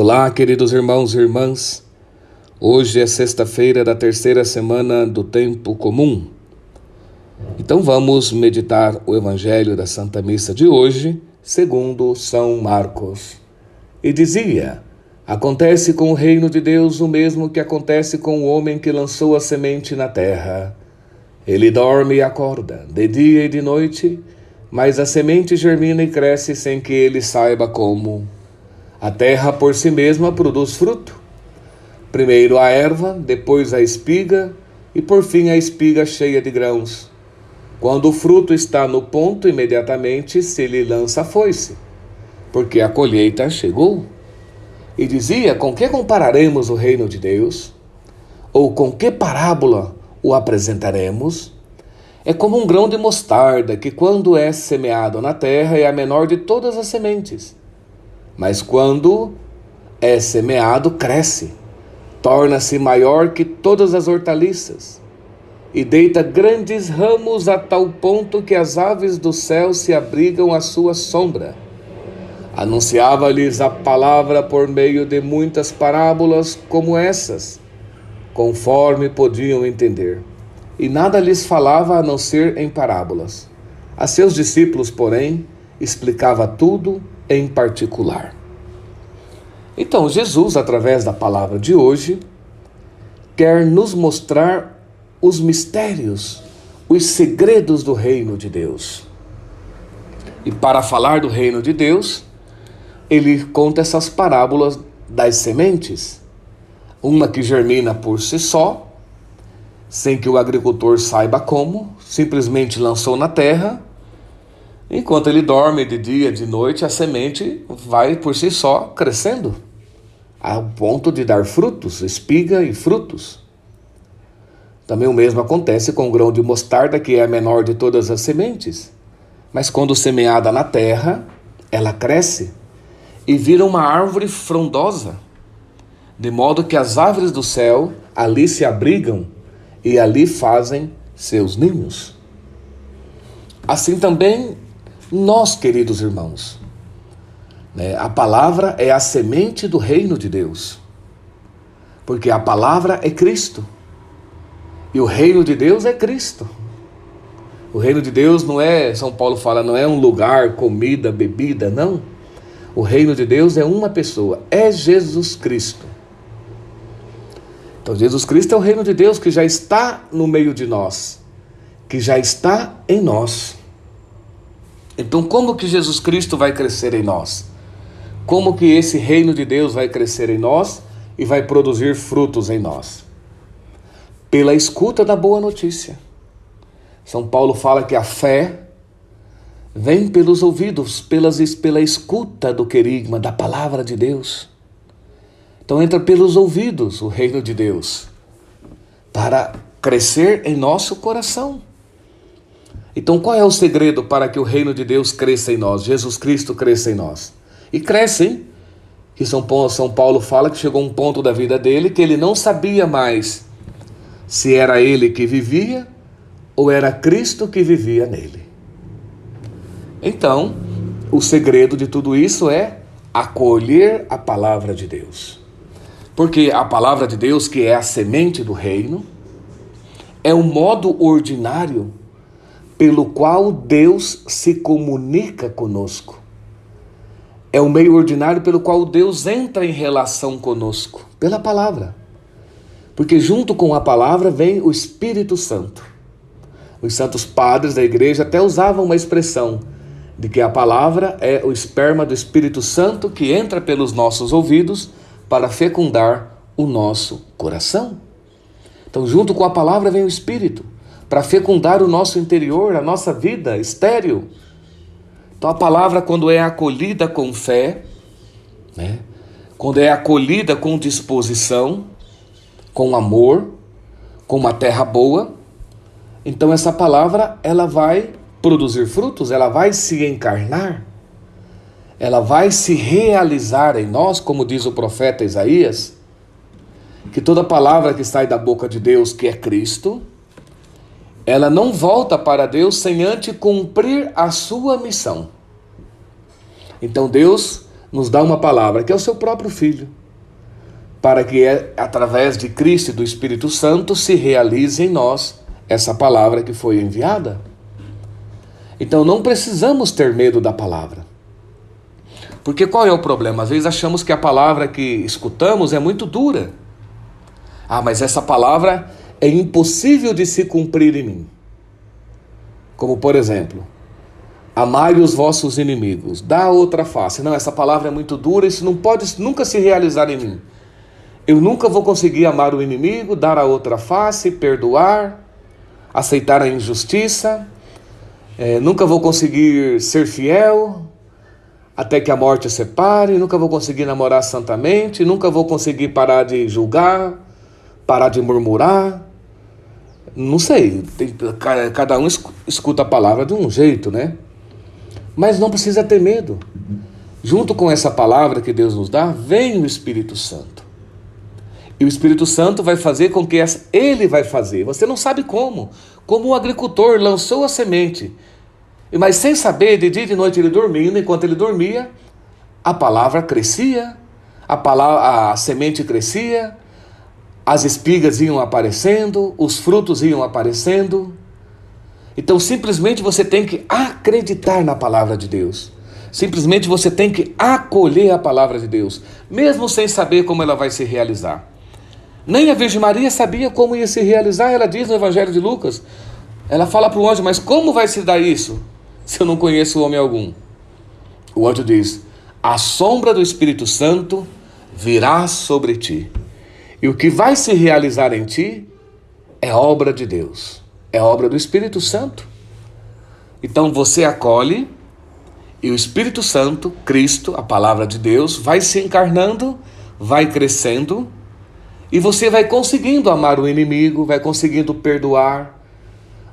Olá, queridos irmãos e irmãs. Hoje é sexta-feira da terceira semana do tempo comum. Então vamos meditar o Evangelho da Santa Missa de hoje, segundo São Marcos. E dizia: acontece com o reino de Deus o mesmo que acontece com o homem que lançou a semente na terra. Ele dorme e acorda, de dia e de noite, mas a semente germina e cresce sem que ele saiba como. A terra por si mesma produz fruto. Primeiro a erva, depois a espiga e por fim a espiga cheia de grãos. Quando o fruto está no ponto, imediatamente se lhe lança a foice, porque a colheita chegou. E dizia: com que compararemos o reino de Deus? Ou com que parábola o apresentaremos? É como um grão de mostarda que, quando é semeado na terra, é a menor de todas as sementes. Mas quando é semeado, cresce, torna-se maior que todas as hortaliças e deita grandes ramos a tal ponto que as aves do céu se abrigam à sua sombra. Anunciava-lhes a palavra por meio de muitas parábolas como essas, conforme podiam entender. E nada lhes falava a não ser em parábolas. A seus discípulos, porém, explicava tudo em particular. Então, Jesus, através da palavra de hoje, quer nos mostrar os mistérios, os segredos do reino de Deus. E para falar do reino de Deus, ele conta essas parábolas das sementes. Uma que germina por si só, sem que o agricultor saiba como, simplesmente lançou na terra. Enquanto ele dorme de dia, de noite, a semente vai por si só crescendo, ao ponto de dar frutos, espiga e frutos. Também o mesmo acontece com o grão de mostarda, que é a menor de todas as sementes. Mas quando semeada na terra, ela cresce e vira uma árvore frondosa, de modo que as aves do céu ali se abrigam e ali fazem seus ninhos. Assim também nós, queridos irmãos, a palavra é a semente do reino de Deus, porque a palavra é Cristo e o reino de Deus é Cristo. O reino de Deus não é, São Paulo fala, não é um lugar, comida, bebida, não. O reino de Deus é uma pessoa, é Jesus Cristo. Então Jesus Cristo é o reino de Deus que já está no meio de nós, que já está em nós. Então, como que Jesus Cristo vai crescer em nós? Como que esse reino de Deus vai crescer em nós e vai produzir frutos em nós? Pela escuta da boa notícia. São Paulo fala que a fé vem pelos ouvidos, pela escuta do querigma, da palavra de Deus. Então entra pelos ouvidos o reino de Deus, para crescer em nosso coração. Então qual é o segredo para que o reino de Deus cresça em nós? Jesus Cristo cresça em nós. E cresce, hein? Que São Paulo fala que chegou um ponto da vida dele que ele não sabia mais se era ele que vivia ou era Cristo que vivia nele. Então, o segredo de tudo isso é acolher a palavra de Deus. Porque a palavra de Deus, que é a semente do reino, é o modo ordinário pelo qual Deus se comunica conosco. É o meio ordinário pelo qual Deus entra em relação conosco, pela palavra. Porque junto com a palavra vem o Espírito Santo. Os santos padres da igreja até usavam uma expressão de que a palavra é o esperma do Espírito Santo que entra pelos nossos ouvidos para fecundar o nosso coração. Então, junto com a palavra vem o Espírito, para fecundar o nosso interior, a nossa vida estéril. Então a palavra, quando é acolhida com fé, quando é acolhida com disposição, com amor, com uma terra boa, então essa palavra ela vai produzir frutos, ela vai se encarnar, ela vai se realizar em nós, como diz o profeta Isaías, que toda palavra que sai da boca de Deus, que é Cristo, ela não volta para Deus sem antes cumprir a sua missão. Então Deus nos dá uma palavra, que é o seu próprio Filho, para que através de Cristo e do Espírito Santo se realize em nós essa palavra que foi enviada. Então não precisamos ter medo da palavra. Porque qual é o problema? Às vezes achamos que a palavra que escutamos é muito dura. Mas essa palavra é impossível de se cumprir em mim. Como por exemplo, amai os vossos inimigos, dá outra face. Não, essa palavra é muito dura, isso não pode nunca se realizar em mim. Eu nunca vou conseguir amar o inimigo, dar a outra face, perdoar, aceitar a injustiça, nunca vou conseguir ser fiel até que a morte separe, nunca vou conseguir namorar santamente, nunca vou conseguir parar de julgar, parar de murmurar. Não sei, cada um escuta a palavra de um jeito, né? Mas não precisa ter medo. Junto com essa palavra que Deus nos dá, vem o Espírito Santo. E o Espírito Santo vai fazer com que ele vai fazer. Você não sabe como. Como o agricultor lançou a semente, mas sem saber, de dia e de noite ele dormindo, enquanto ele dormia, a palavra crescia, a semente crescia, as espigas iam aparecendo, os frutos iam aparecendo. Então simplesmente você tem que acreditar na palavra de Deus. Simplesmente você tem que acolher a palavra de Deus, mesmo sem saber como ela vai se realizar. Nem a Virgem Maria sabia como ia se realizar. Ela diz no Evangelho de Lucas, ela fala para o anjo, mas como vai se dar isso, se eu não conheço homem algum? O anjo diz, a sombra do Espírito Santo virá sobre ti. E o que vai se realizar em ti é obra de Deus, é obra do Espírito Santo. Então você acolhe, e o Espírito Santo, Cristo, a palavra de Deus, vai se encarnando, vai crescendo, e você vai conseguindo amar o inimigo, vai conseguindo perdoar,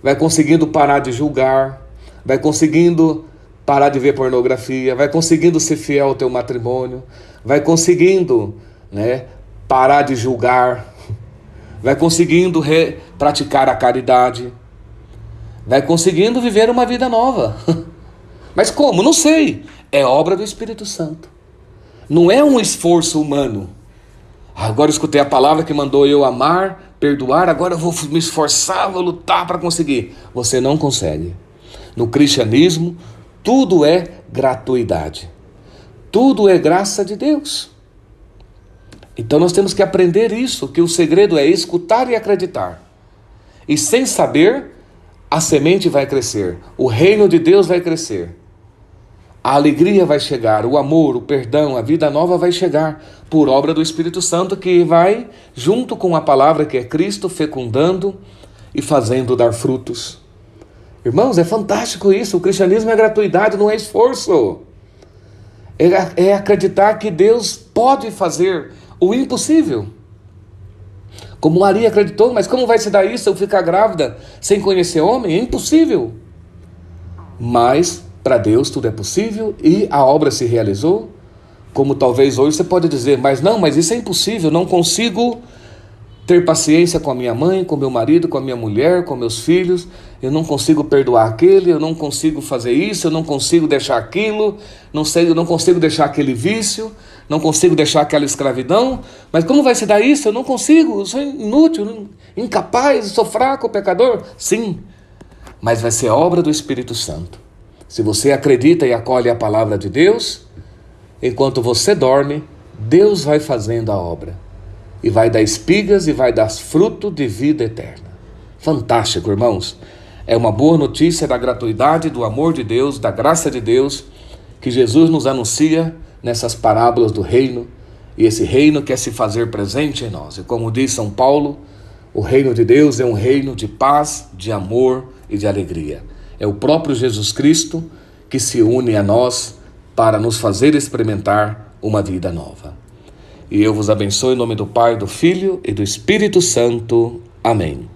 vai conseguindo parar de julgar, vai conseguindo parar de ver pornografia, vai conseguindo ser fiel ao teu matrimônio, vai conseguindo, parar de julgar, vai conseguindo praticar a caridade, vai conseguindo viver uma vida nova. Mas como? Não sei. É obra do Espírito Santo. Não é um esforço humano. Agora eu escutei a palavra que mandou eu amar, perdoar, agora eu vou me esforçar, vou lutar para conseguir. Você não consegue. No cristianismo, tudo é gratuidade. Tudo é graça de Deus. Então nós temos que aprender isso, que o segredo é escutar e acreditar. E sem saber, a semente vai crescer, o reino de Deus vai crescer. A alegria vai chegar, o amor, o perdão, a vida nova vai chegar por obra do Espírito Santo, que vai, junto com a palavra que é Cristo, fecundando e fazendo dar frutos. Irmãos, é fantástico isso. O cristianismo é gratuidade, não é esforço. É acreditar que Deus pode fazer o impossível. Como Maria acreditou, mas como vai se dar isso, eu ficar grávida sem conhecer homem? É impossível. Mas para Deus tudo é possível e a obra se realizou. Como talvez hoje você pode dizer, mas isso é impossível, não consigo ter paciência com a minha mãe, com meu marido, com a minha mulher, com meus filhos, eu não consigo perdoar aquele, eu não consigo fazer isso, eu não consigo deixar aquilo, eu não consigo deixar aquele vício, não consigo deixar aquela escravidão, mas como vai se dar isso? Eu não consigo, eu sou inútil, incapaz, sou fraco, pecador. Sim, mas vai ser obra do Espírito Santo. Se você acredita e acolhe a palavra de Deus, enquanto você dorme, Deus vai fazendo a obra. E vai dar espigas e vai dar fruto de vida eterna. Fantástico, irmãos. É uma boa notícia da gratuidade, do amor de Deus, da graça de Deus, que Jesus nos anuncia nessas parábolas do reino. E esse reino quer se fazer presente em nós. E como diz São Paulo, o reino de Deus é um reino de paz, de amor e de alegria. É o próprio Jesus Cristo que se une a nós para nos fazer experimentar uma vida nova. E eu vos abençoe em nome do Pai, do Filho e do Espírito Santo. Amém.